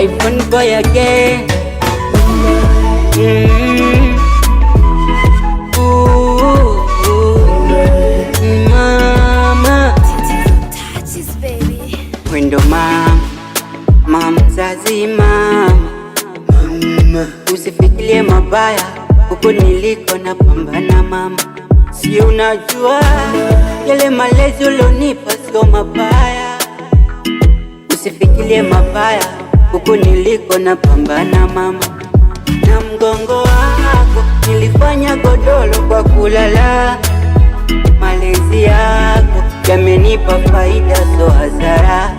iPhone boy again. Mama, wendo mama mzazi, mama usifikirie mabaya, huko niliko na pambana mama. Si unajua yale malezi ulionipa sio mabaya, usifikirie mabaya, huko niliko na pambana mama. Na mgongo wako nilifanya godoro kwa kulala, malezi yako yamenipa faida so hasara.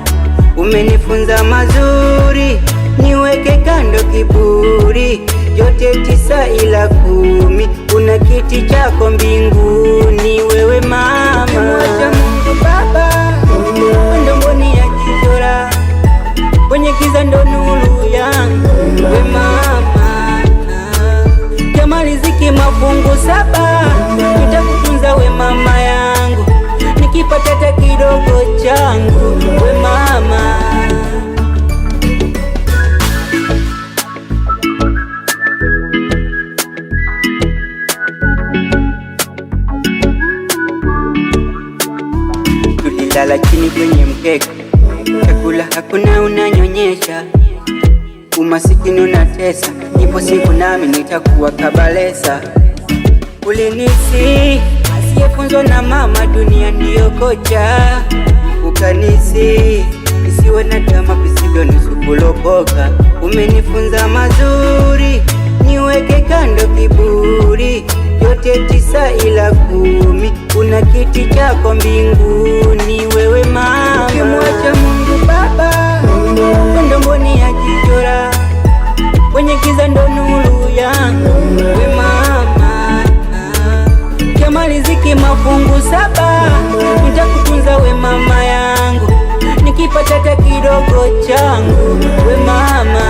Umenifunza mazuri, niweke kando kiburi, yote 9 ila 10, una kiti chako mbinguni. Wewe mama, mwacha Mungu Baba, ndo mboni ya kijora, kwenye giza ndo nuru yangu. We mama, kama riziki mafungu 7, nitakutunza we mama yangu, nikipata hata kidogo changu. We mama, tulilala chini kwenye mkeka, chakula hakuna, unanyonyesha, umasikini unatesa. Ipo siku nami nitakuwa kabalesa. Ulinisi asiyefunzwa na mama, dunia ndiyo kocha. Ukanisi isiwe na tamaa, visivyo nusu kulopoka. Umenifunza mazuri, niweke kando kiburi, yote 9 ila 10, una kiti chako mbinguni. Wewe mama, ukimwacha Mungu Baba, ndo mboni ya kijora, kwenye giza ndo nuru yangu. We mama, kama riziki mafungu 7, nitakutunza we mama yangu, nikipata hata kidogo changu. We mama.